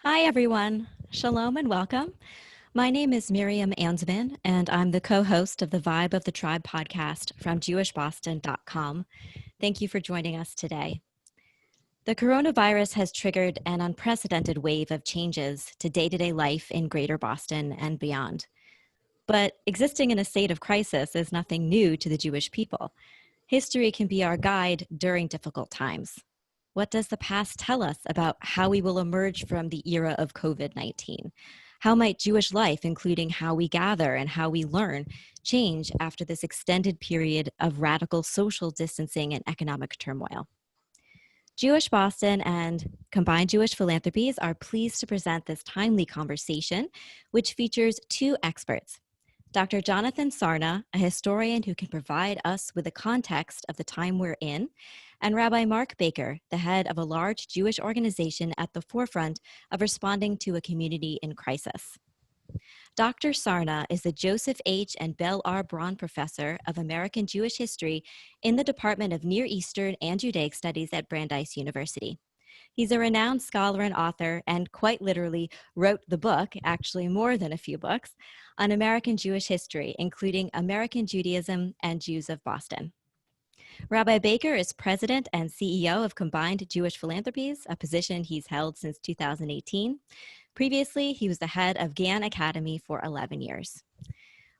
Hi, everyone. Shalom and welcome. My name is Miriam Ansman, and I'm the co-host of the Vibe of the Tribe podcast from JewishBoston.com. Thank you for joining us today. The coronavirus has triggered an unprecedented wave of changes to day-to-day life in Greater Boston and beyond. But existing in a state of crisis is nothing new to the Jewish people. History can be our guide during difficult times. What does the past tell us about how we will emerge from the era of COVID-19? How might Jewish life, including how we gather and how we learn, change after this extended period of radical social distancing and economic turmoil? Jewish Boston and Combined Jewish Philanthropies are pleased to present this timely conversation, which features two experts. Dr. Jonathan Sarna, a historian who can provide us with the context of the time we're in, and Rabbi Marc Baker, the head of a large Jewish organization at the forefront of responding to a community in crisis. Dr. Sarna is the Joseph H. and Bell R. Braun Professor of American Jewish History in the Department of Near Eastern and Judaic Studies at Brandeis University. He's a renowned scholar and author, and quite literally wrote the book, actually more than a few books, on American Jewish history, including American Judaism and Jews of Boston. Rabbi Baker is president and CEO of Combined Jewish Philanthropies, a position he's held since 2018. Previously, he was the head of Gann Academy for 11 years.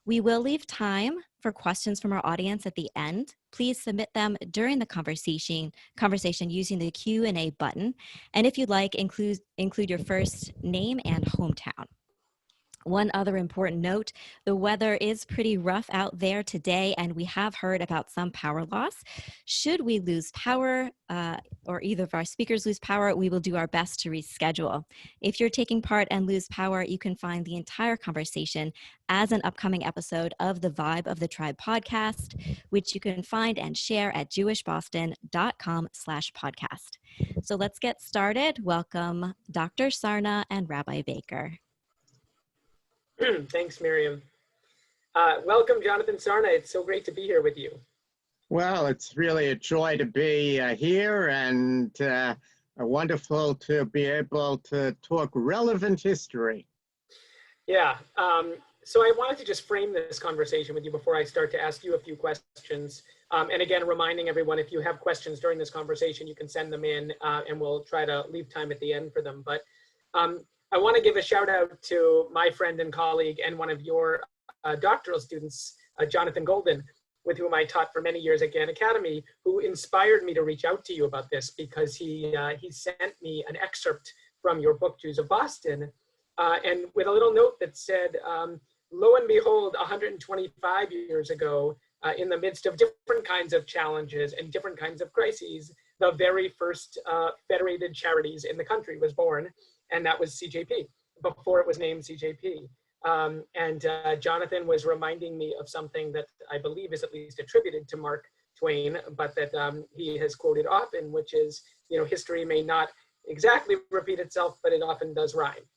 We will leave time for questions from our audience at the end. Please submit them during the conversation using the Q&A button. And if you'd like, include your first name and hometown. One other important note, the weather is pretty rough out there today, and we have heard about some power loss. Should we lose power or either of our speakers lose power, we will do our best to reschedule. If you're taking part and lose power, you can find the entire conversation as an upcoming episode of the Vibe of the Tribe podcast, which you can find and share at jewishboston.com/podcast. So let's get started. Welcome, Dr. Sarna and Rabbi Baker. Thanks, Miriam. Welcome, Jonathan Sarna. It's so great to be here with you. Well, it's really a joy to be here and wonderful to be able to talk relevant history. Yeah, so I wanted to just frame this conversation with you before I start to ask you a few questions. And again, reminding everyone, if you have questions during this conversation, you can send them in and we'll try to leave time at the end for them. But I want to give a shout out to my friend and colleague and one of your doctoral students, Jonathan Golden, with whom I taught for many years at Gann Academy, who inspired me to reach out to you about this because he sent me an excerpt from your book, Jews of Boston, and with a little note that said, lo and behold, 125 years ago, in the midst of different kinds of challenges and different kinds of crises, the very first federated charities in the country was born. And that was CJP, before it was named CJP. Jonathan was reminding me of something that I believe is at least attributed to Mark Twain, but that he has quoted often, which is, history may not exactly repeat itself, but it often does rhyme.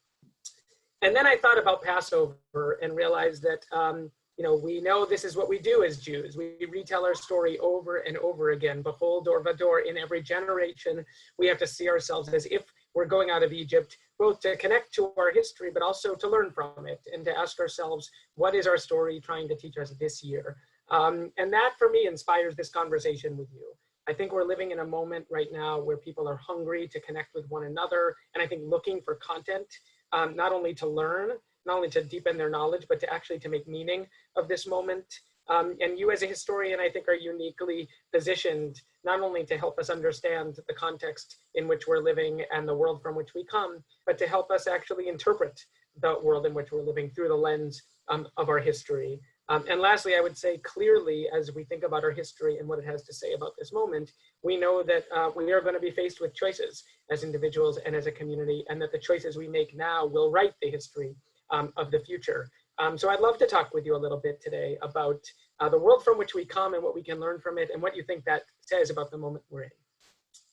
And then I thought about Passover and realized that, we know this is what we do as Jews. We retell our story over and over again. Behold, dor vador, in every generation, we have to see ourselves as if we're going out of Egypt, both to connect to our history, but also to learn from it and to ask ourselves, what is our story trying to teach us this year? And that, for me, inspires this conversation with you. I think we're living in a moment right now where people are hungry to connect with one another, and I think looking for content, not only to learn, not only to deepen their knowledge, but to actually to make meaning of this moment. And you as a historian, I think, are uniquely positioned not only to help us understand the context in which we're living and the world from which we come, but to help us actually interpret the world in which we're living through the lens of our history. And lastly, I would say clearly, as we think about our history and what it has to say about this moment, we know that we are going to be faced with choices as individuals and as a community, and that the choices we make now will write the history of the future. So I'd love to talk with you a little bit today about the world from which we come and what we can learn from it and what you think that says about the moment we're in.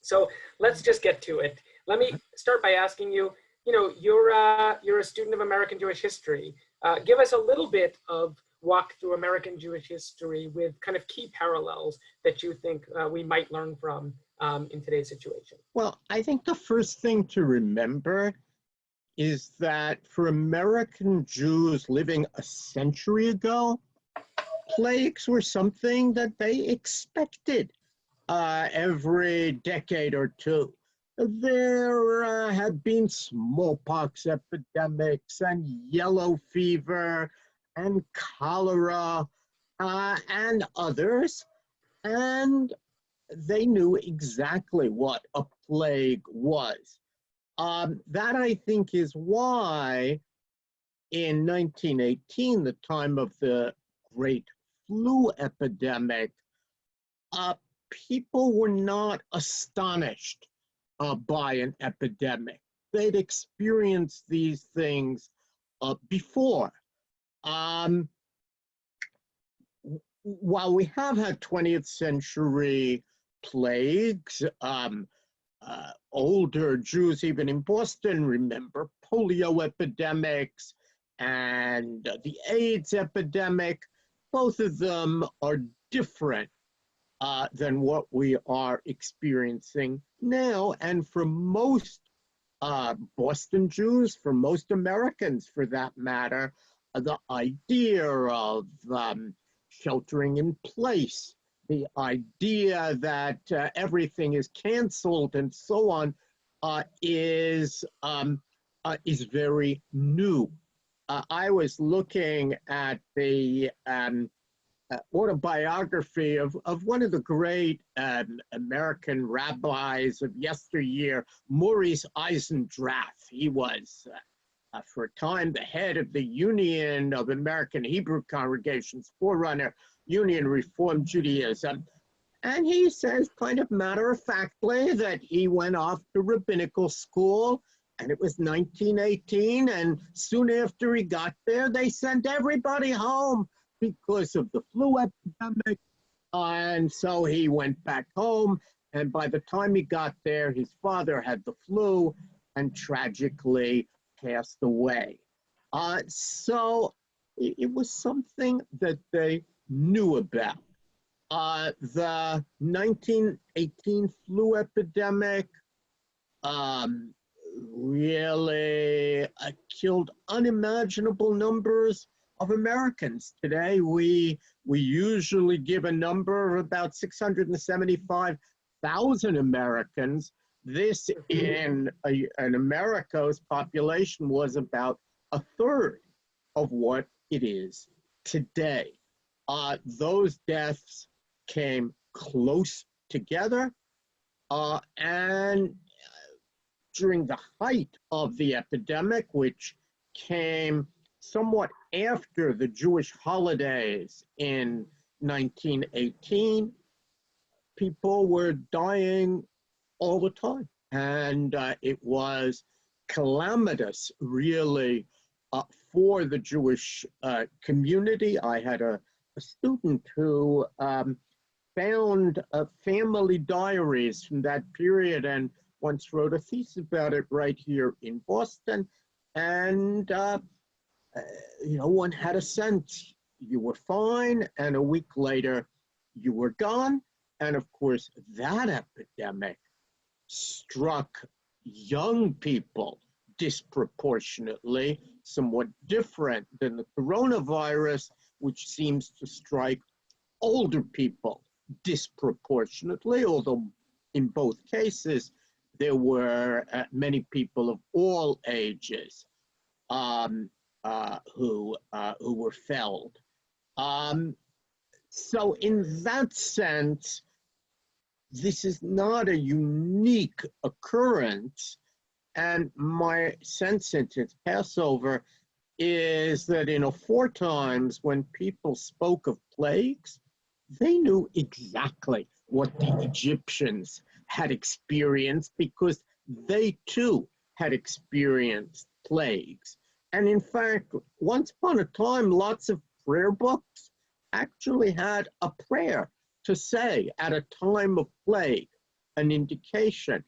So let's just get to it. Let me start by asking you, you're a student of American Jewish history. Give us a little bit of walk through American Jewish history with kind of key parallels that you think we might learn from in today's situation. Well, I think the first thing to remember is that for American Jews living a century ago, plagues were something that they expected every decade or two. There had been smallpox epidemics and yellow fever and cholera and others, and they knew exactly what a plague was. That, I think, is why in 1918, the time of the Great Flu Epidemic, people were not astonished by an epidemic. They'd experienced these things before. While we have had 20th century plagues, older Jews, even in Boston, remember polio epidemics and the AIDS epidemic. Both of them are different than what we are experiencing now. And for most Boston Jews, for most Americans for that matter, the idea of sheltering in place, the idea that everything is canceled and so on is very new. I was looking at the autobiography of one of the great American rabbis of yesteryear, Maurice Eisendrath. He was, for a time, the head of the Union of American Hebrew Congregations, forerunner, Union Reform Judaism. And he says, kind of matter-of-factly, that he went off to rabbinical school, and it was 1918, and soon after he got there, they sent everybody home because of the flu epidemic. And so he went back home, and by the time he got there, his father had the flu and tragically passed away. So it was something that they knew about. The 1918 flu epidemic really killed unimaginable numbers of Americans. Today, we usually give a number of about 675,000 Americans. This in America's population was about a third of what it is today. Those deaths came close together, and during the height of the epidemic, which came somewhat after the Jewish holidays in 1918, people were dying all the time. And it was calamitous, really, for the Jewish community. I had a student who found family diaries from that period and once wrote a thesis about it right here in Boston. And, one had a sense you were fine, and a week later you were gone. And of course, that epidemic struck young people disproportionately, somewhat different than the coronavirus, which seems to strike older people disproportionately, although in both cases, there were many people of all ages who were felled. So in that sense, this is not a unique occurrence. And my sense since it's Passover is that in aforetimes when people spoke of plagues, they knew exactly what the Egyptians had experienced because they too had experienced plagues. And in fact, once upon a time, lots of prayer books actually had a prayer to say at a time of plague, an indication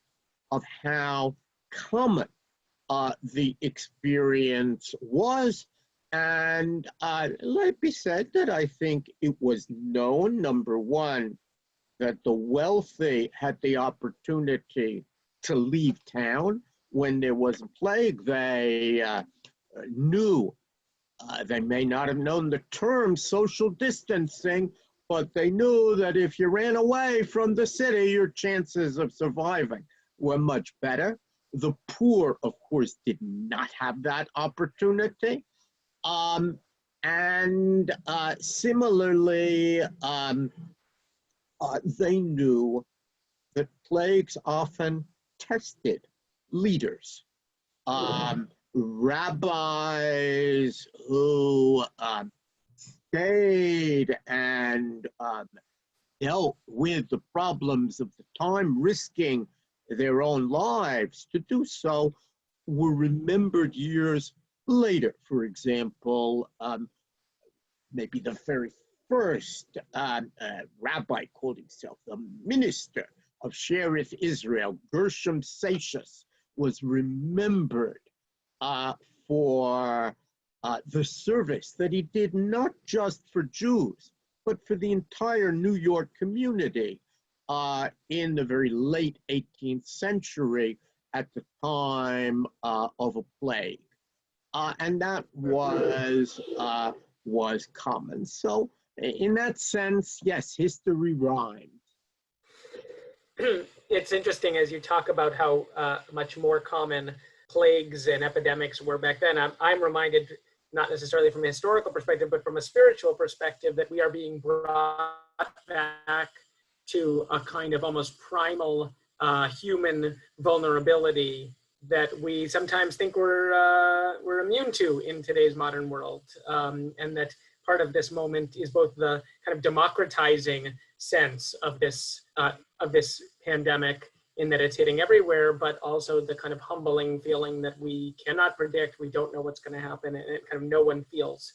of how common the experience was. And let me say that I think it was known, number one, that the wealthy had the opportunity to leave town when there was a plague, they knew, they may not have known the term social distancing, but they knew that if you ran away from the city, your chances of surviving were much better. The poor, of course, did not have that opportunity. Similarly, they knew that plagues often tested leaders. Rabbis who stayed and dealt with the problems of the time, risking their own lives to do so, were remembered years later. For example, maybe the very first rabbi called himself the minister of Sherith Israel, Gershom Seixas, was remembered for the service that he did not just for Jews, but for the entire New York community in the very late 18th century at the time of a plague. And that was common. So in that sense, yes, history rhymes. It's interesting as you talk about how much more common plagues and epidemics were back then. I'm reminded, not necessarily from a historical perspective, but from a spiritual perspective, that we are being brought back to a kind of almost primal human vulnerability that we sometimes think we're immune to in today's modern world. And that part of this moment is both the kind of democratizing sense of this pandemic, in that it's hitting everywhere, but also the kind of humbling feeling that we cannot predict, we don't know what's going to happen, and it kind of no one feels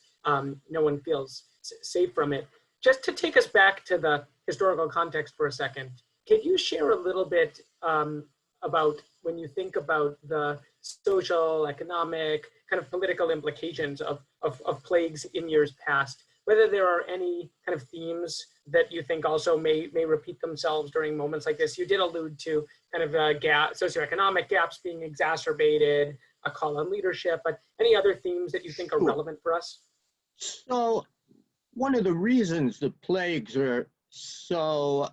safe from it. Just to take us back to the historical context for a second, can you share a little bit about when you think about the social, economic, kind of political implications of plagues in years past, whether there are any kind of themes that you think also may repeat themselves during moments like this? You did allude to kind of socioeconomic gaps being exacerbated, a call on leadership, but any other themes that you think are relevant for us? So one of the reasons the plagues are so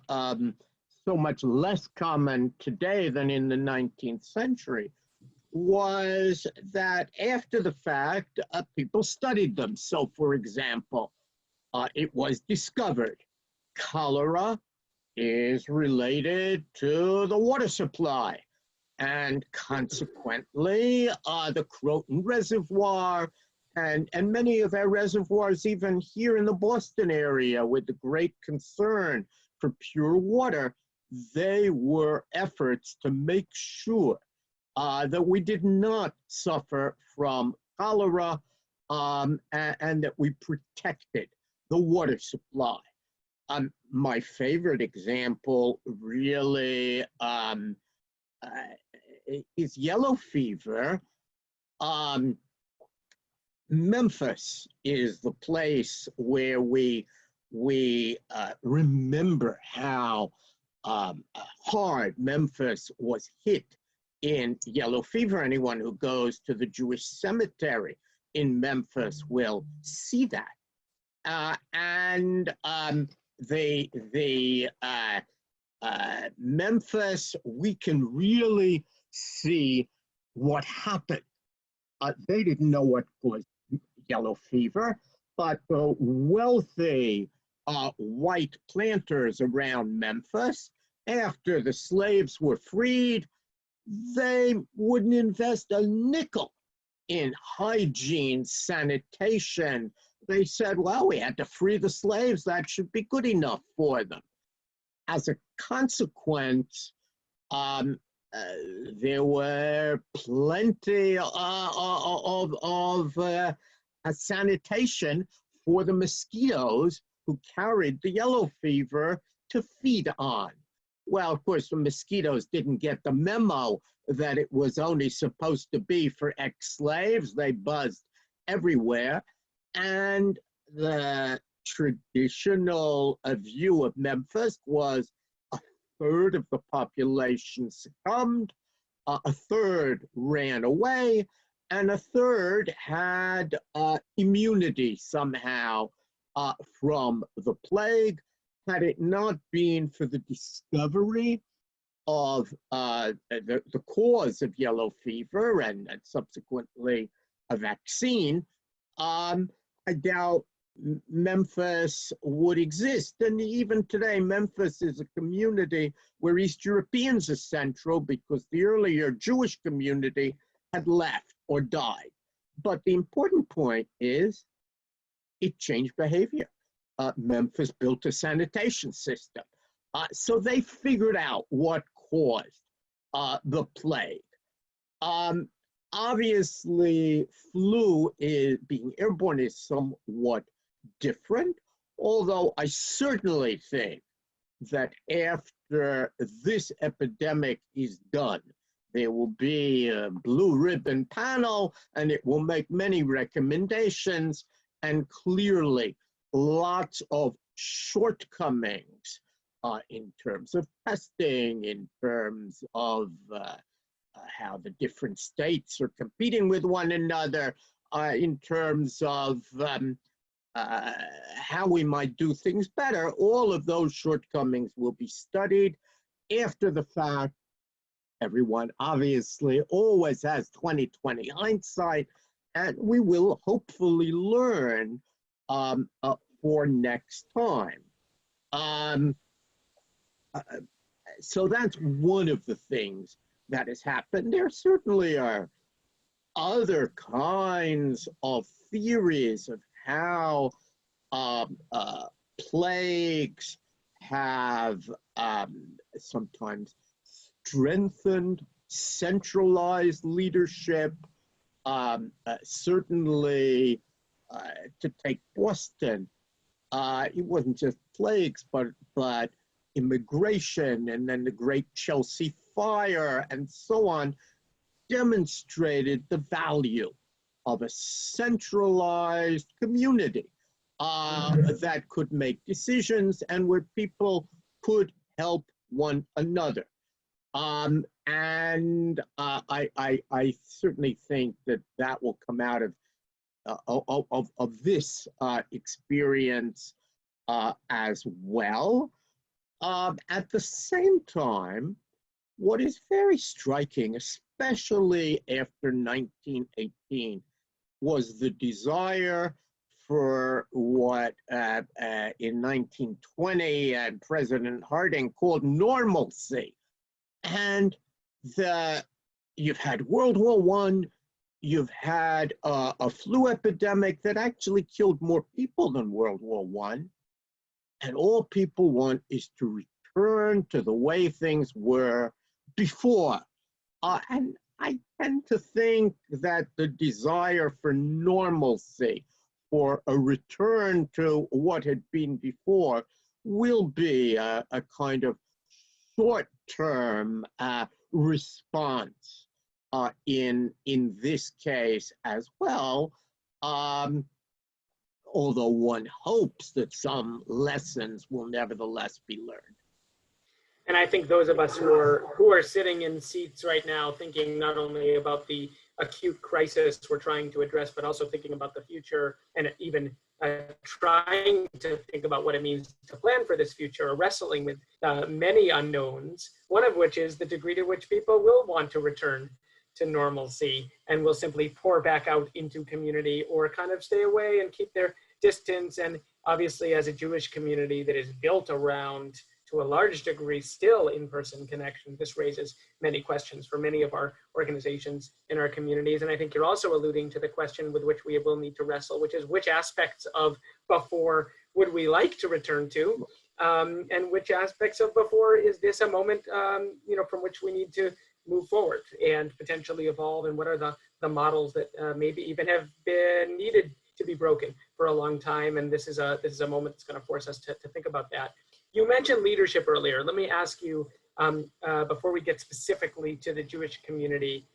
much less common today than in the 19th century was that after the fact, people studied them. So for example, it was discovered cholera is related to the water supply, and consequently the Croton Reservoir and many of our reservoirs, even here in the Boston area, with the great concern for pure water, they were efforts to make sure that we did not suffer from cholera and that we protected the water supply. My favorite example really is yellow fever. Memphis is the place where we remember how hard Memphis was hit in yellow fever. Anyone who goes to the Jewish cemetery in Memphis will see that. Memphis, we can really see what happened. They didn't know what caused yellow fever, but the wealthy white planters around Memphis, after the slaves were freed, they wouldn't invest a nickel in hygiene, sanitation. They said, well, we had to free the slaves, that should be good enough for them. As a consequence, there were plenty of sanitation for the mosquitoes who carried the yellow fever to feed on. Well, of course, the mosquitoes didn't get the memo that it was only supposed to be for ex-slaves. They buzzed everywhere. And the traditional view of Memphis was a third of the population succumbed. a third ran away, and a third had immunity somehow from the plague. Had it not been for the discovery of the cause of yellow fever and subsequently a vaccine, I doubt Memphis would exist. And even today, Memphis is a community where East Europeans are central because the earlier Jewish community had left or died. But the important point is it changed behavior. Memphis built a sanitation system. So they figured out what caused the plague. Obviously, flu being airborne is somewhat different, although I certainly think that after this epidemic is done, there will be a blue ribbon panel and it will make many recommendations, and clearly lots of shortcomings in terms of testing, in terms of how the different states are competing with one another, in terms of how we might do things better. All of those shortcomings will be studied after the fact. Everyone obviously always has 20/20 hindsight, and we will hopefully learn for next time. So that's one of the things that has happened. There certainly are other kinds of theories of how plagues have sometimes strengthened centralized leadership. Certainly, to take Boston, it wasn't just plagues, but immigration, and then the Great Chelsea Fire, and so on, demonstrated the value of a centralized community that could make decisions and where people could help one another. And I certainly think that will come out of this experience as well. At the same time, what is very striking, especially after 1918, was the desire for what in 1920 President Harding called normalcy. And you've had World War I, you've had a flu epidemic that actually killed more people than World War I. And all people want is to return to the way things were before. And I tend to think that the desire for normalcy, for a return to what had been before, will be a kind of short-term response in this case as well. Although one hopes that some lessons will nevertheless be learned. And I think those of us who are sitting in seats right now thinking not only about the acute crisis we're trying to address, but also thinking about the future, and even trying to think about what it means to plan for this future, or wrestling with many unknowns, one of which is the degree to which people will want to return to normalcy and will simply pour back out into community, or kind of stay away and keep their distance. And obviously, as a Jewish community that is built around, to a large degree, still in-person connection, this raises many questions for many of our organizations in our communities. And I think you're also alluding to the question with which we will need to wrestle, which is which aspects of before would we like to return to, and which aspects of before is this a moment from which we need to move forward and potentially evolve, and what are the models that maybe even have been needed to be broken for a long time. And this is a moment that's going to force us to think about that. You mentioned leadership earlier. Let me ask you, before we get specifically to the Jewish community,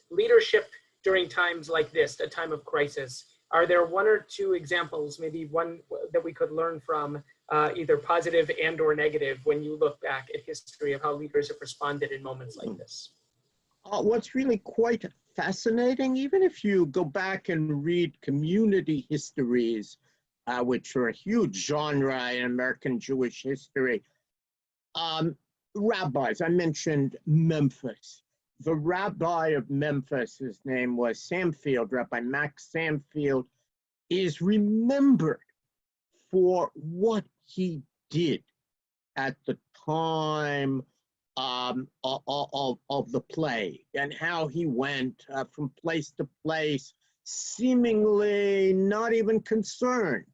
leadership during times like this, a time of crisis, are there one or two examples, maybe one that we could learn from, either positive and or negative, when you look back at history of how leaders have responded in moments like this? what's really quite fascinating, even if you go back and read community histories, which are a huge genre in American Jewish history, rabbis, I mentioned Memphis. The rabbi of Memphis, his name was Samfield, Rabbi Max Samfield, is remembered for what he did at the time of the plague, and how he went from place to place, seemingly not even concerned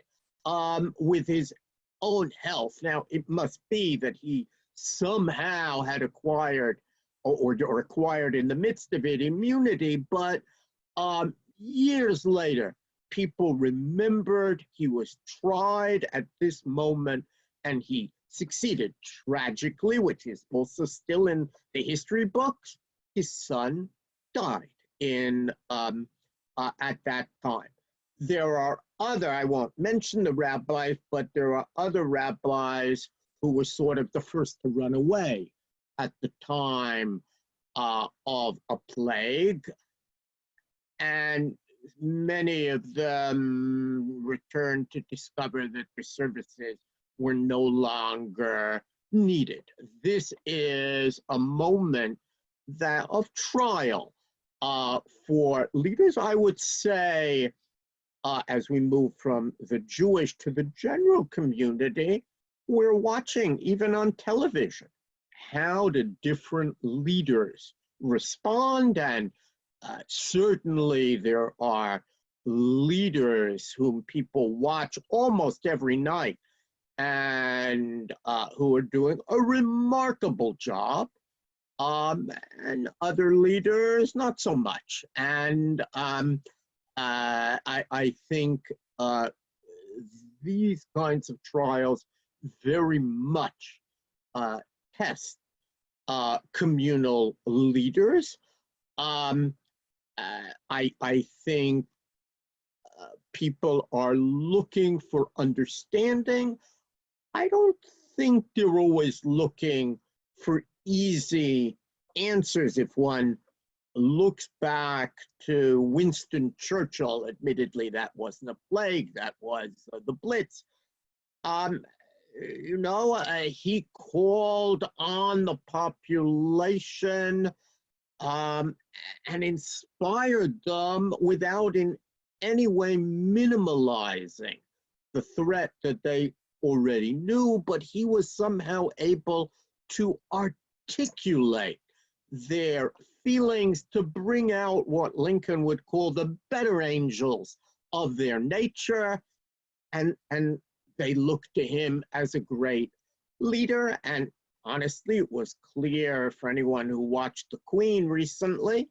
with his own health. Now, it must be that he somehow had acquired, or acquired in the midst of it, immunity, but years later, people remembered he was tried at this moment, and he succeeded tragically, which is also still in the history books. His son died at that time. There are other, I won't mention the rabbis, but there are other rabbis who were sort of the first to run away at the time of a plague, and many of them returned to discover that their services were no longer needed. This is a moment of trial for leaders, I would say, as we move from the Jewish to the general community. We're watching, even on television, how do different leaders respond, and certainly there are leaders whom people watch almost every night, and who are doing a remarkable job, and other leaders not so much. And I think these kinds of trials very much test communal leaders. I think people are looking for understanding. I don't think they're always looking for easy answers. If one looks back to Winston Churchill, admittedly that wasn't a plague, that was the Blitz. He called on the population and inspired them without in any way minimalizing the threat that they already knew, but he was somehow able to articulate their feelings, to bring out what Lincoln would call the better angels of their nature, and they looked to him as a great leader. And honestly, it was clear for anyone who watched the Queen recently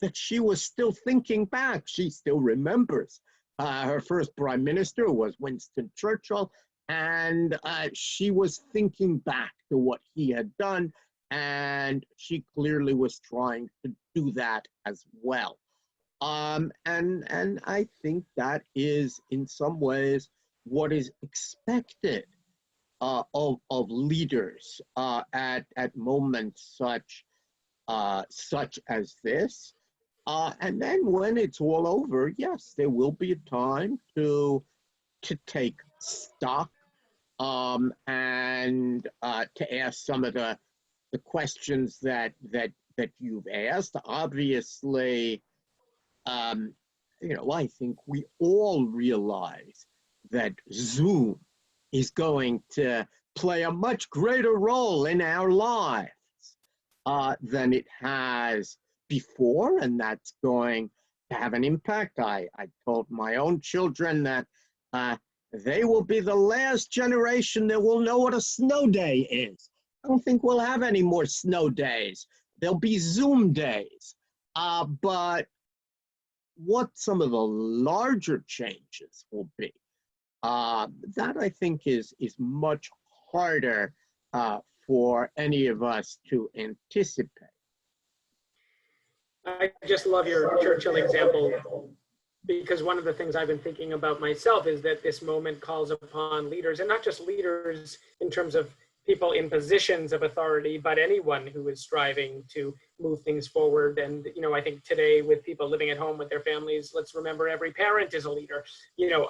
that she was still thinking back. She still remembers her first prime minister was Winston Churchill, and she was thinking back to what he had done, and she clearly was trying to do that as well. And I think that is, in some ways, what is expected of leaders at moments such as this. And then when it's all over, yes, there will be a time to take stock and to ask some of the questions that you've asked. Obviously, I think we all realize that Zoom is going to play a much greater role in our lives than it has before, and that's going to have an impact. I told my own children that they will be the last generation that will know what a snow day is. I don't think we'll have any more snow days. There'll be Zoom days. But what some of the larger changes will be, that I think is much harder for any of us to anticipate. I just love your Churchill example, because one of the things I've been thinking about myself is that this moment calls upon leaders, and not just leaders in terms of people in positions of authority, but anyone who is striving to move things forward. And, I think today with people living at home with their families, let's remember every parent is a leader,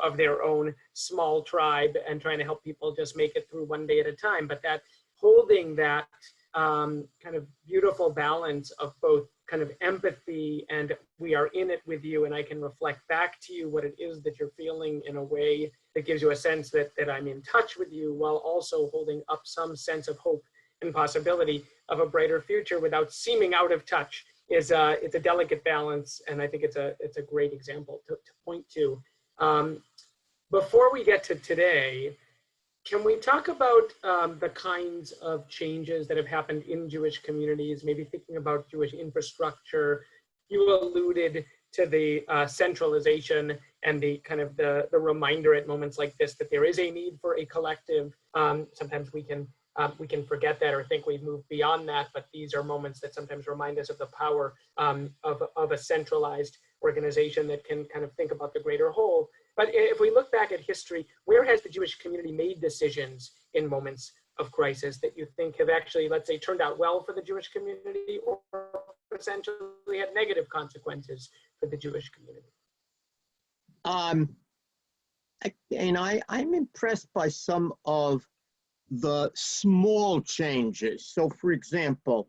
of their own small tribe and trying to help people just make it through one day at a time. But that holding that kind of beautiful balance of both kind of empathy and we are in it with you and I can reflect back to you what it is that you're feeling in a way that gives you a sense that I'm in touch with you, while also holding up some sense of hope and possibility of a brighter future without seeming out of touch it's a delicate balance. And I think it's a great example to point to. Before we get to today, can we talk about the kinds of changes that have happened in Jewish communities, maybe thinking about Jewish infrastructure? You alluded to the centralization and the kind of the reminder at moments like this that there is a need for a collective. Sometimes we can forget that or think we've moved beyond that, but these are moments that sometimes remind us of the power of a centralized organization that can kind of think about the greater whole. But if we look back at history, where has the Jewish community made decisions in moments of crisis that you think have actually, let's say, turned out well for the Jewish community or essentially had negative consequences for the Jewish community? I'm impressed by some of the small changes. So, for example,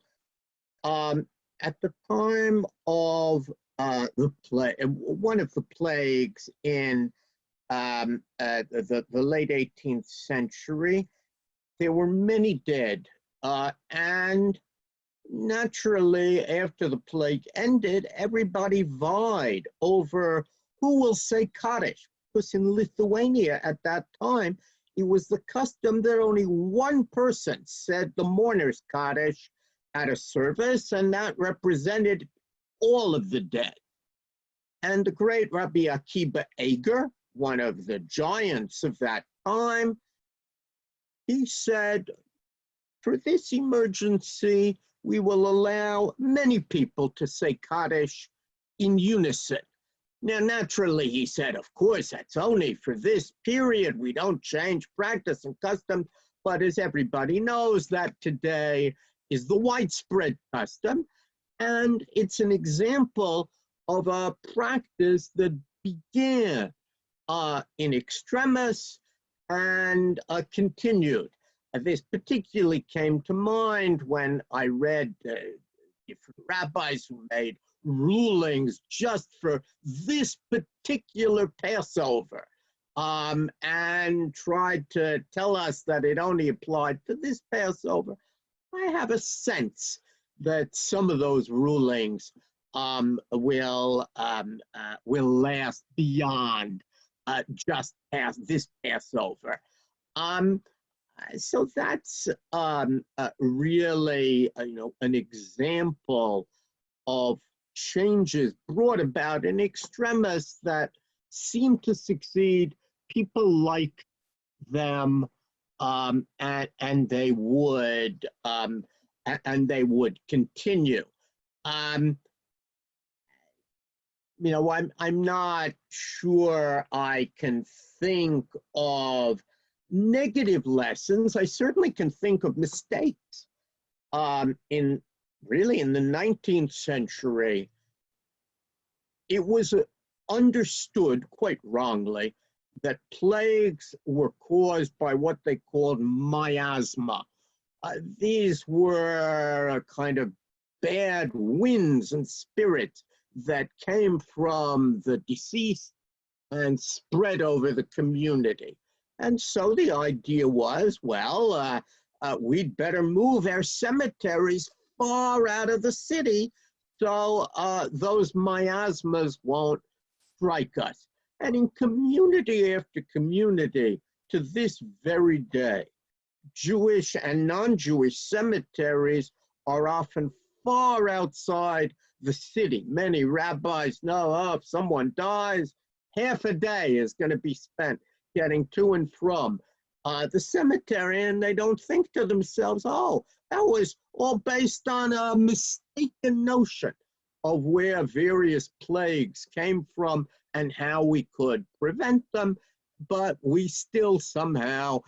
at the time of one of the plagues in the late 18th century, there were many dead. And naturally, after the plague ended, everybody vied over who will say Kaddish. Because in Lithuania at that time, it was the custom that only one person said the mourner's Kaddish at a service, and that represented all of the dead. And the great Rabbi Akiba Eger, one of the giants of that time, he said, for this emergency, we will allow many people to say Kaddish in unison. Now, naturally, he said, of course, that's only for this period. We don't change practice and custom. But as everybody knows, that today is the widespread custom. And it's an example of a practice that began in extremis and continued. This particularly came to mind when I read different rabbis who made rulings just for this particular Passover and tried to tell us that it only applied to this Passover. I have a sense that some of those rulings will last beyond just past this Passover. So that's really, an example of changes brought about in extremis that seem to succeed. People like them, and they would continue. I'm not sure I can think of negative lessons. I certainly can think of mistakes. In the 19th century, it was understood quite wrongly that plagues were caused by what they called miasma. These were a kind of bad winds and spirits that came from the deceased and spread over the community. And so the idea was, well, we'd better move our cemeteries far out of the city so those miasmas won't strike us. And in community after community, to this very day, Jewish and non-Jewish cemeteries are often far outside the city. Many rabbis know, if someone dies, half a day is going to be spent getting to and from the cemetery, and they don't think to themselves, that was all based on a mistaken notion of where various plagues came from and how we could prevent them, but we still somehow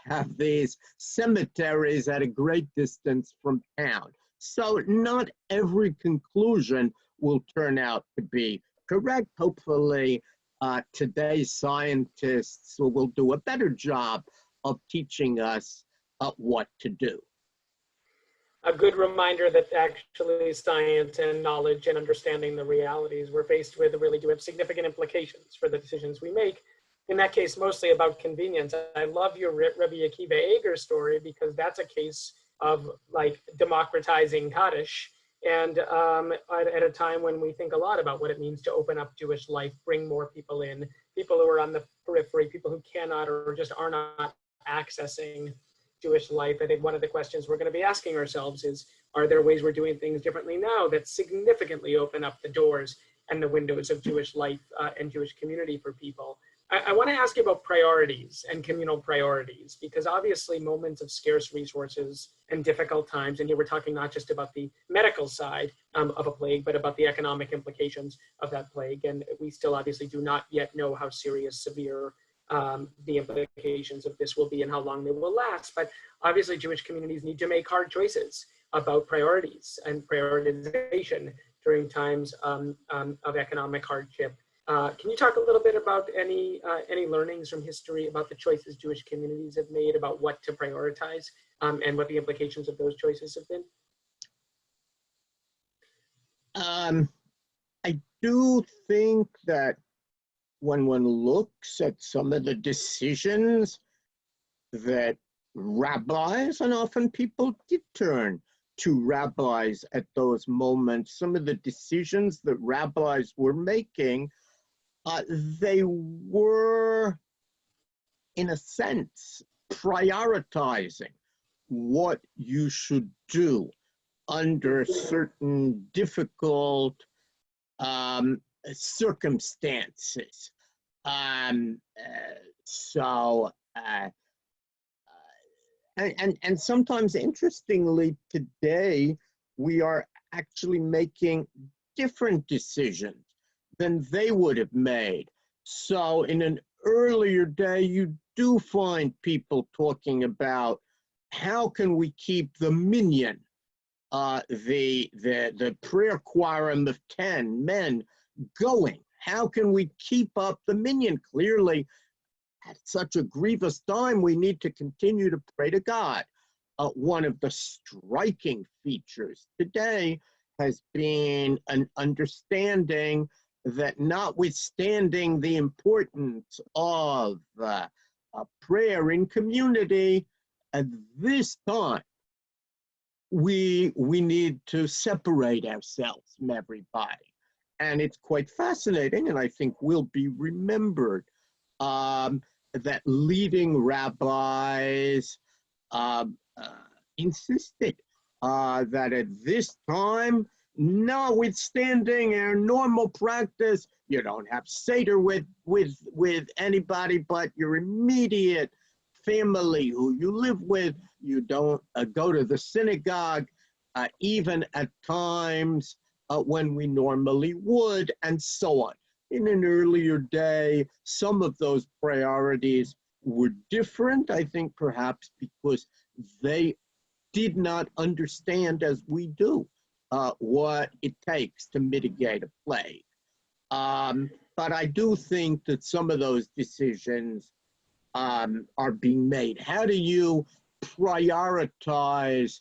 have these cemeteries at a great distance from town. So not every conclusion will turn out to be correct. Hopefully, today's scientists will do a better job of teaching us what to do. A good reminder that actually science and knowledge and understanding the realities we're faced with really do have significant implications for the decisions we make. In that case, mostly about convenience. I love your Rabbi Akiva Eger story because that's a case of like democratizing Kaddish. And at a time when we think a lot about what it means to open up Jewish life, bring more people in, people who are on the periphery, people who cannot or just are not accessing Jewish life. I think one of the questions we're going to be asking ourselves is, are there ways we're doing things differently now that significantly open up the doors and the windows of Jewish life and Jewish community for people? I want to ask you about priorities and communal priorities, because obviously moments of scarce resources and difficult times, and here we're talking not just about the medical side of a plague, but about the economic implications of that plague. And we still obviously do not yet know how serious, severe the implications of this will be and how long they will last. But obviously Jewish communities need to make hard choices about priorities and prioritization during times of economic hardship. Can you talk a little bit about any learnings from history about the choices Jewish communities have made about what to prioritize and what the implications of those choices have been? I do think that when one looks at some of the decisions that rabbis, and often people did turn to rabbis at those moments, some of the decisions that rabbis were making, they were, in a sense, prioritizing what you should do under certain difficult circumstances. And sometimes, interestingly, today we are actually making different decisions than they would have made. So in an earlier day, you do find people talking about how can we keep the minyan, the prayer quorum of 10 men going? How can we keep up the minyan? Clearly, at such a grievous time, we need to continue to pray to God. One of the striking features today has been an understanding that, notwithstanding the importance of prayer in community, at this time, we need to separate ourselves from everybody. And it's quite fascinating, and I think will be remembered, that leading rabbis insisted that at this time, notwithstanding our normal practice, you don't have Seder with anybody but your immediate family who you live with. You don't go to the synagogue, even at times when we normally would, and so on. In an earlier day, some of those priorities were different, I think perhaps because they did not understand, as we do, what it takes to mitigate a plague. But I do think that some of those decisions are being made. How do you prioritize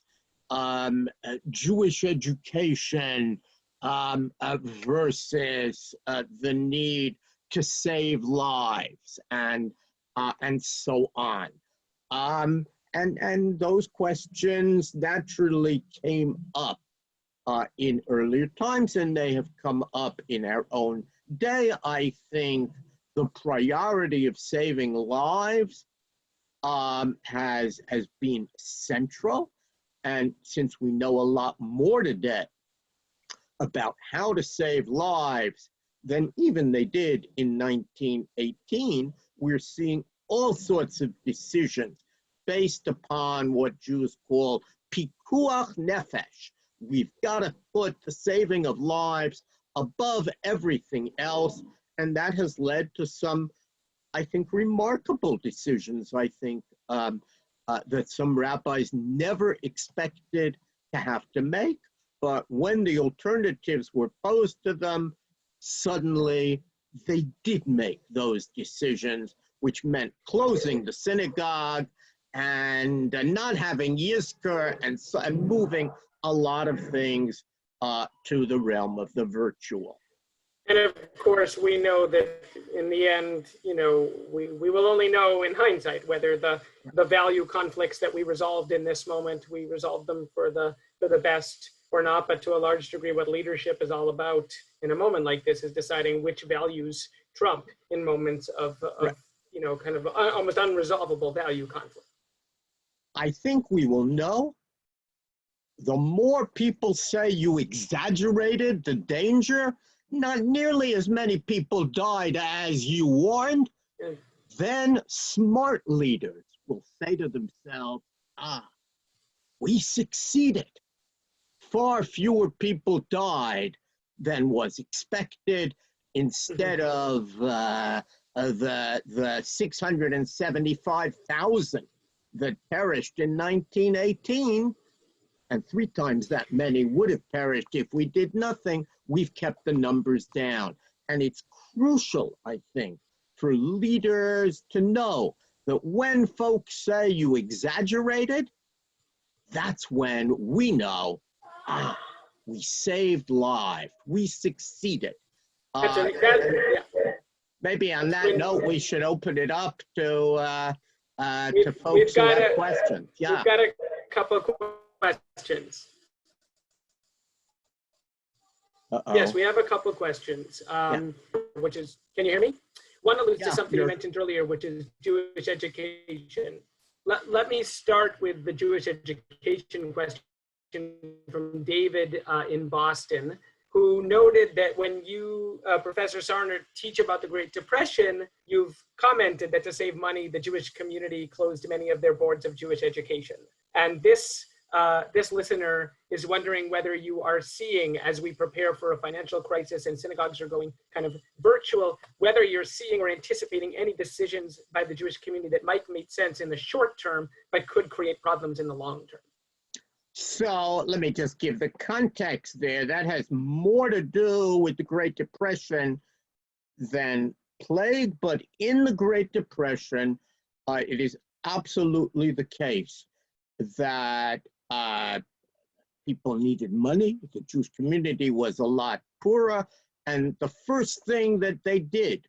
Jewish education versus the need to save lives and so on? And those questions naturally came up in earlier times, and they have come up in our own day. I think the priority of saving lives has been central. And since we know a lot more today about how to save lives than even they did in 1918, we're seeing all sorts of decisions based upon what Jews call pikuach nefesh. We've got to put the saving of lives above everything else, and that has led to some, I think, remarkable decisions, I think, that some rabbis never expected to have to make. But when the alternatives were posed to them, suddenly they did make those decisions, which meant closing the synagogue and not having Yizkor and moving a lot of things to the realm of the virtual. And of course, we know that in the end, we will only know in hindsight whether the value conflicts that we resolved in this moment, we resolved them for the best or not. But to a large degree, what leadership is all about in a moment like this is deciding which values trump in moments of Right. kind of almost unresolvable value conflict. I think we will know. The more people say you exaggerated the danger, not nearly as many people died as you warned, Yeah. then smart leaders will say to themselves, we succeeded. Far fewer people died than was expected. Instead of the 675,000 that perished in 1918, and 3 times that many would have perished if we did nothing, we've kept the numbers down. And it's crucial, I think, for leaders to know that when folks say you exaggerated, that's when we know, we saved lives, we succeeded. Maybe on that note, we should open it up to folks who have questions. Yeah. We've got a couple of questions. Yes, we have a couple of questions, which is, can you hear me? One alludes to something you mentioned earlier, which is Jewish education. Let me start with the Jewish education question from David in Boston, who noted that when you, Professor Sarna, teach about the Great Depression, you've commented that to save money, the Jewish community closed many of their boards of Jewish education. And this listener is wondering whether you are seeing, as we prepare for a financial crisis and synagogues are going kind of virtual, whether you're seeing or anticipating any decisions by the Jewish community that might make sense in the short term, but could create problems in the long term. So let me just give the context there. That has more to do with the Great Depression than plague, but in the Great Depression, it is absolutely the case that people needed money. The Jewish community was a lot poorer, and the first thing that they did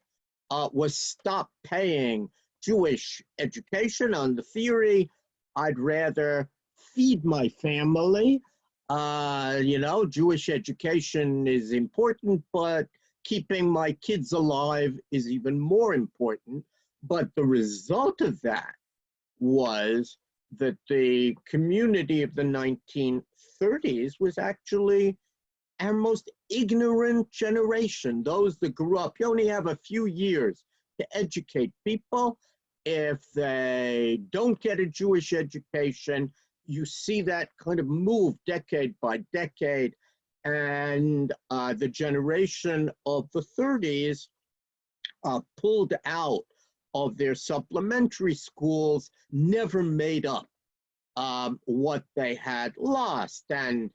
was stop paying Jewish education on the theory, I'd rather feed my family. Jewish education is important, but keeping my kids alive is even more important. But the result of that was that the community of the 1930s was actually our most ignorant generation. Those that grew up, you only have a few years to educate people. If they don't get a Jewish education, you see that kind of move decade by decade. And the generation of the 30s pulled out of their supplementary schools, never made up what they had lost. And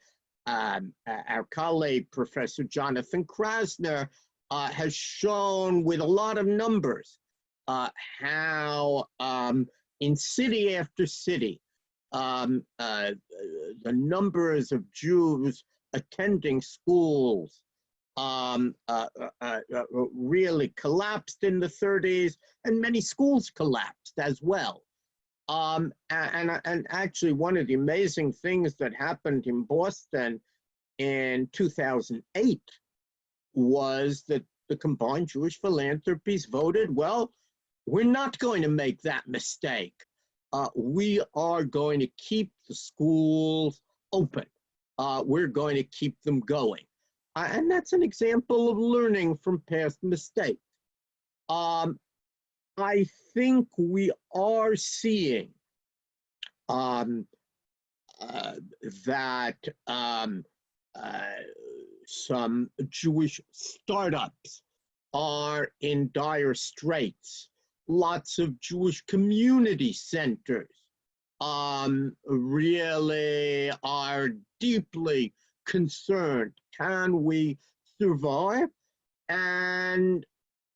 our colleague, Professor Jonathan Krasner, has shown with a lot of numbers how in city after city, the numbers of Jews attending schools really collapsed in the 30s, and many schools collapsed as well. And actually, one of the amazing things that happened in Boston in 2008 was that the combined Jewish philanthropies voted, well, we're not going to make that mistake. We are going to keep the schools open. We're going to keep them going. And that's an example of learning from past mistakes. I think we are seeing that some Jewish startups are in dire straits lots of Jewish community centers really are deeply concerned. Can we survive? And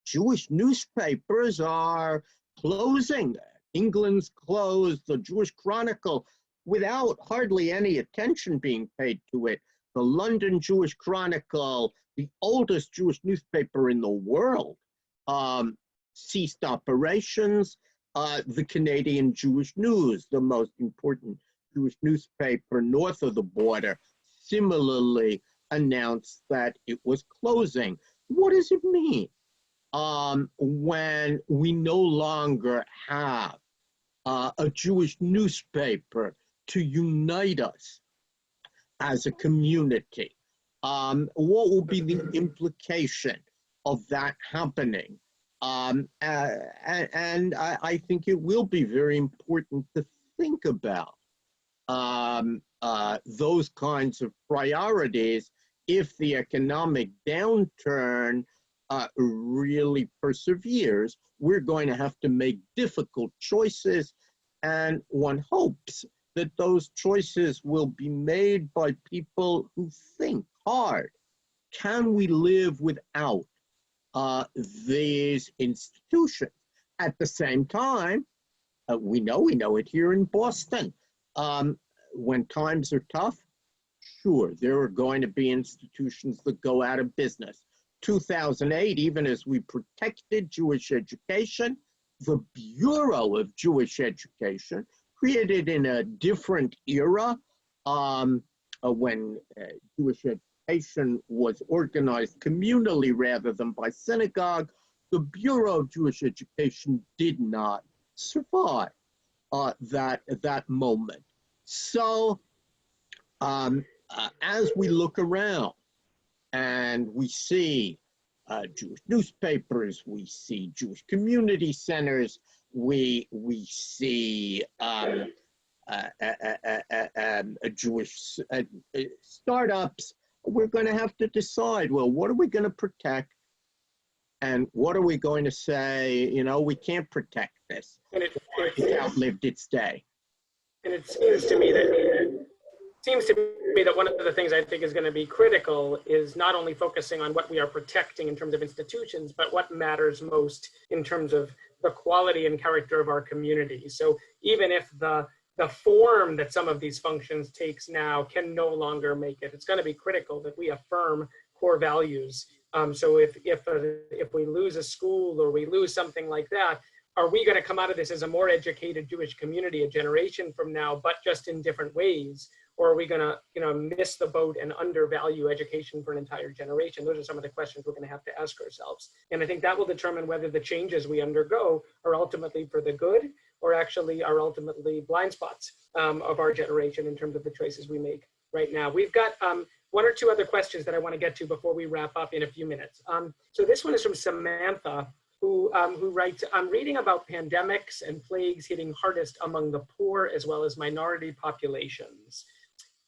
Jewish newspapers are closing. England's closed, the Jewish Chronicle, without hardly any attention being paid to it. The London Jewish Chronicle, the oldest Jewish newspaper in the world, ceased operations. The Canadian Jewish News, the most important Jewish newspaper north of the border, similarly announced that it was closing. What does it mean when we no longer have a Jewish newspaper to unite us as a community? What will be the implication of that happening? And I think it will be very important to think about those kinds of priorities if the economic downturn really perseveres. We're going to have to make difficult choices, and one hopes that those choices will be made by people who think hard. Can we live without these institutions? At the same time, we know it here in Boston. When times are tough, sure, there are going to be institutions that go out of business. 2008, even as we protected Jewish education, the Bureau of Jewish Education, created in a different era when Jewish education was organized communally rather than by synagogue, the Bureau of Jewish Education did not survive that moment. So as we look around and we see Jewish newspapers, we see Jewish community centers, we see Jewish startups, we're going to have to decide, well, what are we going to protect? And what are we going to say, we can't protect this. And It's outlived its day. And it seems to me that one of the things I think is going to be critical is not only focusing on what we are protecting in terms of institutions, but what matters most in terms of the quality and character of our community. So even if the form that some of these functions takes now can no longer make it, it's going to be critical that we affirm core values. So if we lose a school or we lose something like that, are we going to come out of this as a more educated Jewish community a generation from now, but just in different ways? Or are we going to, miss the boat and undervalue education for an entire generation? Those are some of the questions we're going to have to ask ourselves. And I think that will determine whether the changes we undergo are ultimately for the good or actually are ultimately blind spots of our generation in terms of the choices we make right now. We've got one or two other questions that I want to get to before we wrap up in a few minutes. So this one is from Samantha, who writes, I'm reading about pandemics and plagues hitting hardest among the poor as well as minority populations.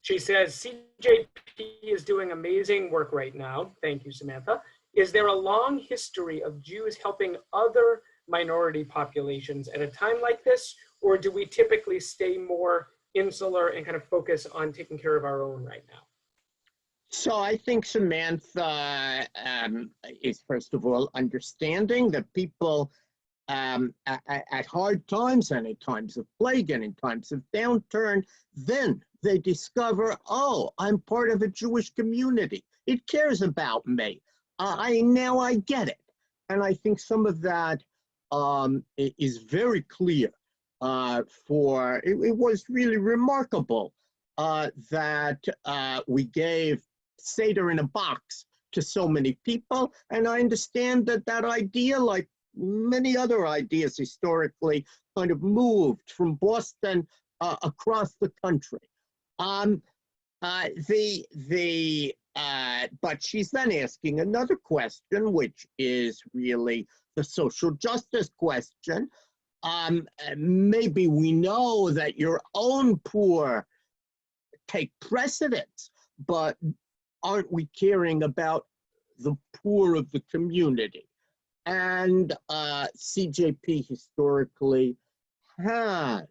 She says, CJP is doing amazing work right now. Thank you, Samantha. Is there a long history of Jews helping other minority populations at a time like this? Or do we typically stay more insular and kind of focus on taking care of our own right now? So I think Samantha is, first of all, understanding that people at hard times and at times of plague and in times of downturn, then they discover, oh, I'm part of a Jewish community. It cares about me. Now I get it. And I think some of that is very clear. It was really remarkable that we gave Seder in a box to so many people. And I understand that idea, like many other ideas historically, kind of moved from Boston across the country. But she's then asking another question, which is really the social justice question. Maybe we know that your own poor take precedence, but aren't we caring about the poor of the community? And CJP historically has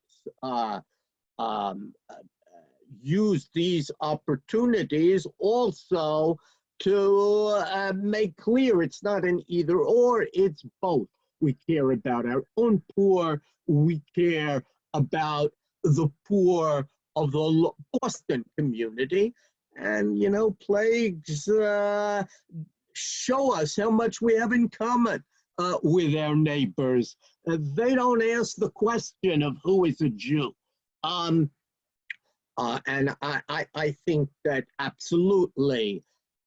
used these opportunities also to make clear it's not an either or, it's both. We care about our own poor, we care about the poor of the Boston community, and you know, plagues show us how much we have in common with our neighbors. They don't ask the question of who is a Jew. And I think that absolutely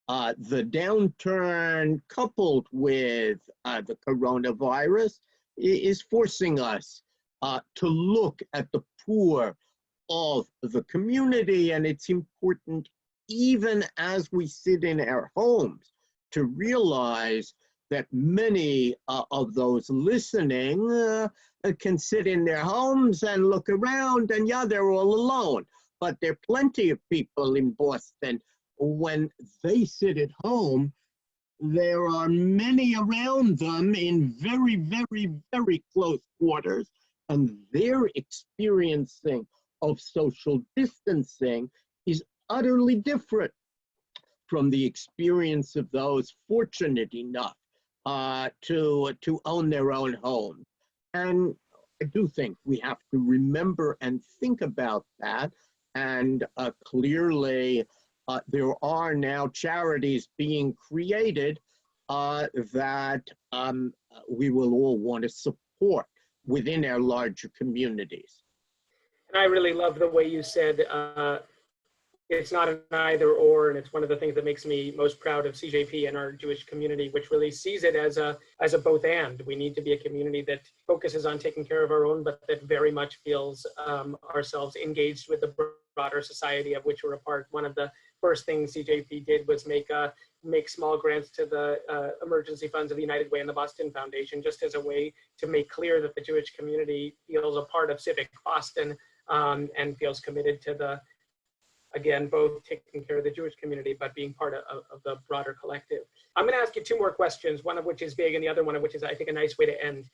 the downturn coupled with the coronavirus is forcing us to look at the poor of the community. And it's important, even as we sit in our homes, to realize that many of those listening can sit in their homes and look around and yeah, they're all alone. But there are plenty of people in Boston, when they sit at home, there are many around them in very, very, very close quarters, and their experiencing of social distancing is utterly different from the experience of those fortunate enough to own their own home. And I do think we have to remember and think about that. And clearly, there are now charities being created that we will all want to support within our larger communities. And I really love the way you said it's not an either or, and it's one of the things that makes me most proud of CJP and our Jewish community, which really sees it as a both and. We need to be a community that focuses on taking care of our own, but that very much feels ourselves engaged with the broader society of which we're a part. One of the first things CJP did was make small grants to the emergency funds of the United Way and the Boston Foundation, just as a way to make clear that the Jewish community feels a part of civic Boston and feels committed to the, again, both taking care of the Jewish community, but being part of the broader collective. I'm gonna ask you two more questions, one of which is big and the other one of which is, I think, a nice way to end.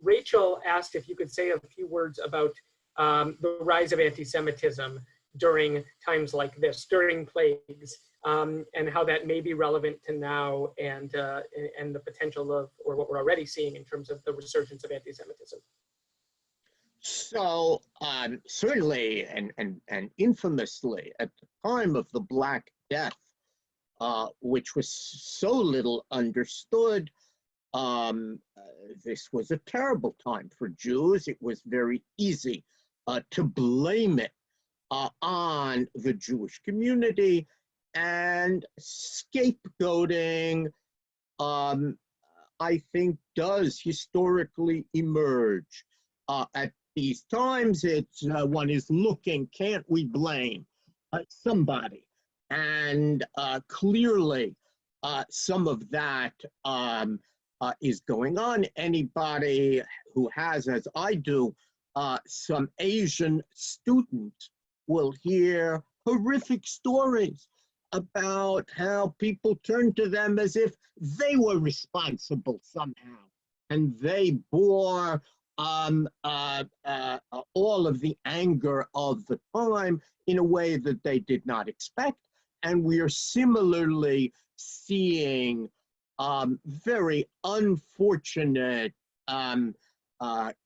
Rachel asked if you could say a few words about the rise of anti-Semitism during times like this, during plagues, and how that may be relevant to now and the potential of, or what we're already seeing in terms of the resurgence of anti-Semitism. So certainly and infamously at the time of the Black Death, which was so little understood, this was a terrible time for Jews. It was very easy to blame it on the Jewish community, and scapegoating, I think, does historically emerge at these times. It's one is looking, can't we blame somebody? And clearly some of that is going on. Anybody who has, as I do, some Asian students will hear horrific stories about how people turned to them as if they were responsible somehow, and they bore all of the anger of the time in a way that they did not expect. And we are similarly seeing very unfortunate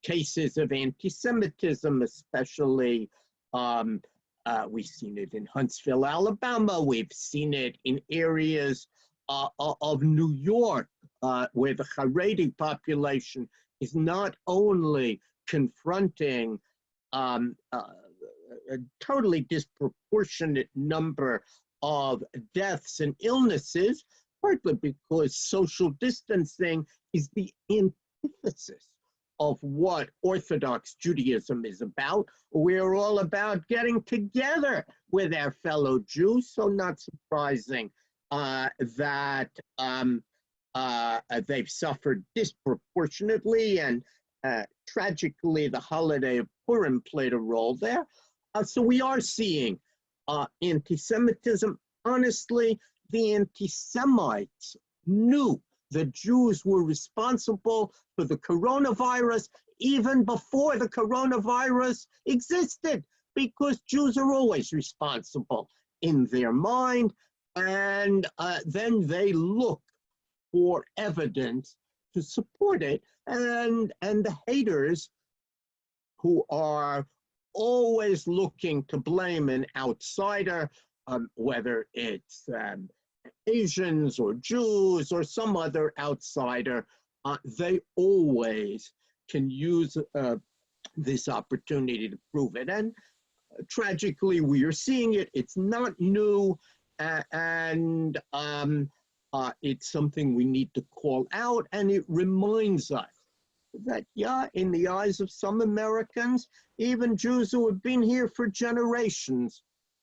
cases of anti-Semitism, especially we've seen it in Huntsville, Alabama. We've seen it in areas of New York, where the Haredi population is not only confronting a totally disproportionate number of deaths and illnesses, partly because social distancing is the antithesis of what Orthodox Judaism is about. We're all about getting together with our fellow Jews, so not surprising that they've suffered disproportionately, and tragically the holiday of Purim played a role there. So we are seeing anti-Semitism. Honestly, the anti-Semites knew the Jews were responsible for the coronavirus even before the coronavirus existed, because Jews are always responsible in their mind, and then they look for evidence to support it, and the haters, who are always looking to blame an outsider, whether it's Asians or Jews or some other outsider, they always can use this opportunity to prove it. And tragically, we are seeing it. It's not new, and it's something we need to call out, and it reminds us that, yeah, in the eyes of some Americans, even Jews who have been here for generations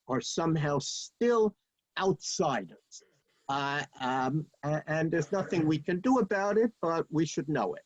are somehow still outsiders. And there's nothing we can do about it, but we should know it.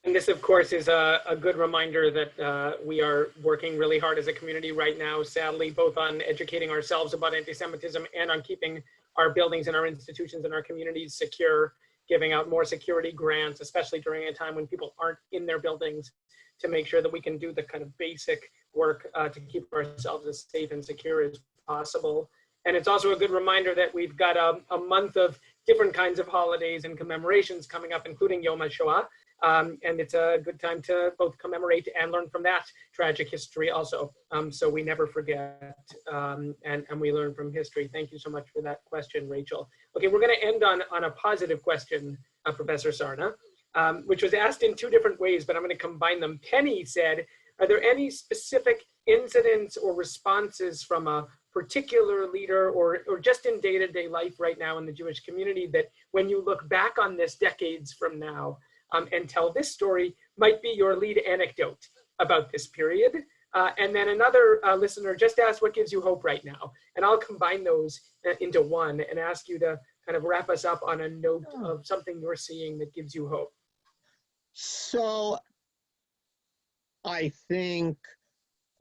And this, of course, is a good reminder that we are working really hard as a community right now, sadly, both on educating ourselves about anti-Semitism and on keeping our buildings and our institutions and our communities secure, giving out more security grants, especially during a time when people aren't in their buildings, to make sure that we can do the kind of basic work to keep ourselves as safe and secure as possible. And it's also a good reminder that we've got a month of different kinds of holidays and commemorations coming up, including Yom HaShoah. And it's a good time to both commemorate and learn from that tragic history also. So we never forget, and we learn from history. Thank you so much for that question, Rachel. Okay, we're gonna end on a positive question, Professor Sarna, which was asked in two different ways, but I'm gonna combine them. Penny said, are there any specific incidents or responses from a particular leader or just in day-to-day life right now in the Jewish community that when you look back on this decades from now, and tell this story might be your lead anecdote about this period? And then another listener just asked, what gives you hope right now? And I'll combine those into one and ask you to kind of wrap us up on a note of something you're seeing that gives you hope. So I think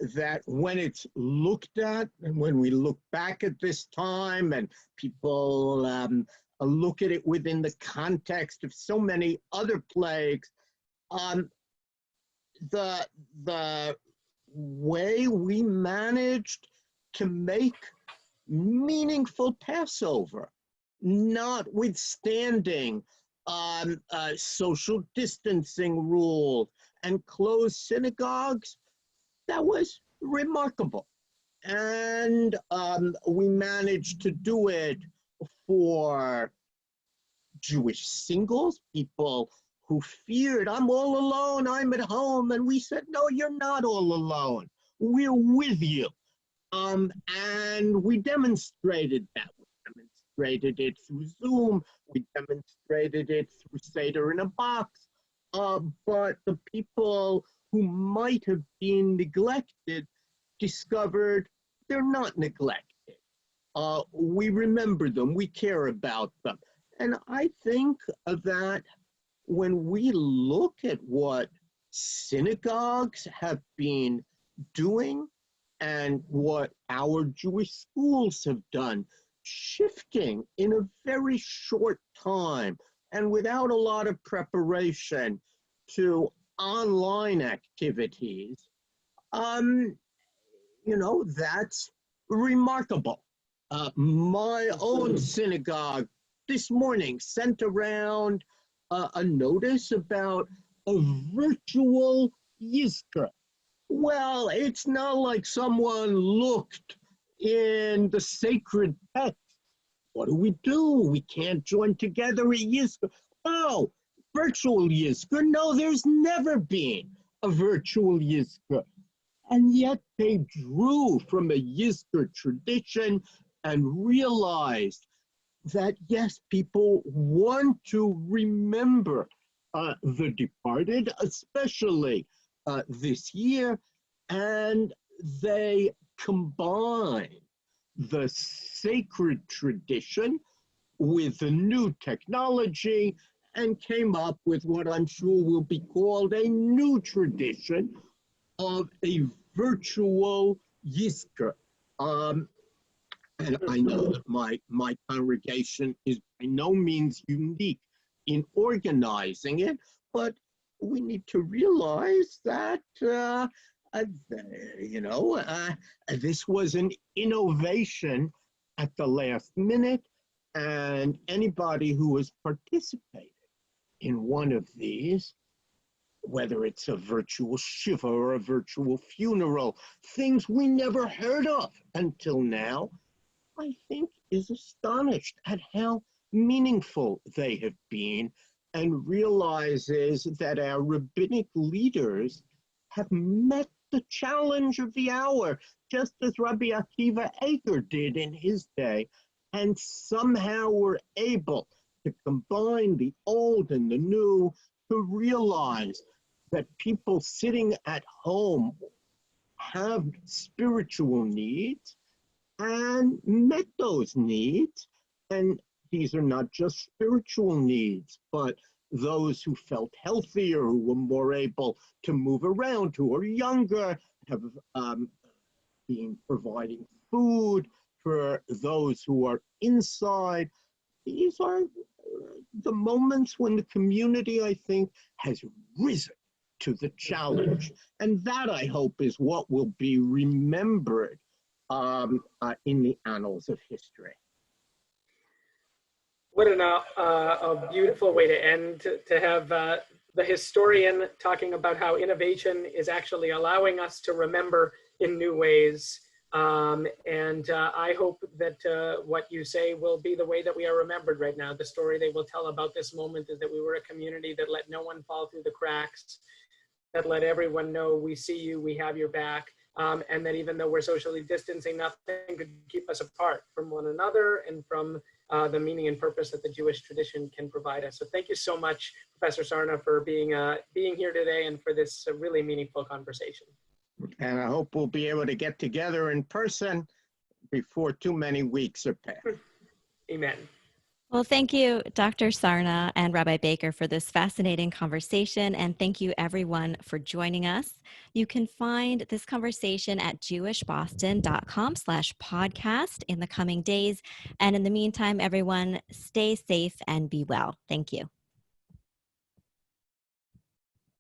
that when it's looked at, and when we look back at this time and people look at it within the context of so many other plagues, the way we managed to make meaningful Passover, notwithstanding social distancing rules and closed synagogues, that was remarkable. And we managed to do it for Jewish singles, people who feared, I'm all alone, I'm at home. And we said, no, you're not all alone. We're with you. And we demonstrated that. We demonstrated it through Zoom. We demonstrated it through Seder in a Box. But the people who might have been neglected discovered they're not neglected. We remember them, we care about them. And I think that when we look at what synagogues have been doing and what our Jewish schools have done, shifting in a very short time and without a lot of preparation to online activities, that's remarkable. My own synagogue this morning sent around a notice about a virtual Yizkor. Well, it's not like someone looked in the sacred text. What do? We can't join together a Yizkor. Oh, virtual Yizkor? No, there's never been a virtual Yizkor. And yet they drew from a Yizkor tradition and realized that, yes, people want to remember the departed, especially this year, and they combine the sacred tradition with the new technology and came up with what I'm sure will be called a new tradition of a virtual Yizkor. And I know that my congregation is by no means unique in organizing it, but we need to realize that, this was an innovation at the last minute, and anybody who has participated in one of these, whether it's a virtual shiva or a virtual funeral, things we never heard of until now, I think is astonished at how meaningful they have been and realizes that our rabbinic leaders have met the challenge of the hour, just as Rabbi Akiva Eger did in his day, and somehow were able to combine the old and the new to realize that people sitting at home have spiritual needs and met those needs. And these are not just spiritual needs, but those who felt healthier, who were more able to move around, who are younger, have been providing food for those who are inside. These are the moments when the community, I think, has risen to the challenge. And that, I hope, is what will be remembered in the annals of history. What a beautiful way to end, to have the historian talking about how innovation is actually allowing us to remember in new ways. I hope that what you say will be the way that we are remembered right now. The story they will tell about this moment is that we were a community that let no one fall through the cracks, that let everyone know we see you, we have your back, and that even though we're socially distancing, nothing could keep us apart from one another and from the meaning and purpose that the Jewish tradition can provide us. So thank you so much, Professor Sarna, for being here today and for this really meaningful conversation. And I hope we'll be able to get together in person before too many weeks are passed. Amen. Well, thank you, Dr. Sarna and Rabbi Baker, for this fascinating conversation. And thank you, everyone, for joining us. You can find this conversation at JewishBoston.com/podcast in the coming days. And in the meantime, everyone, stay safe and be well. Thank you.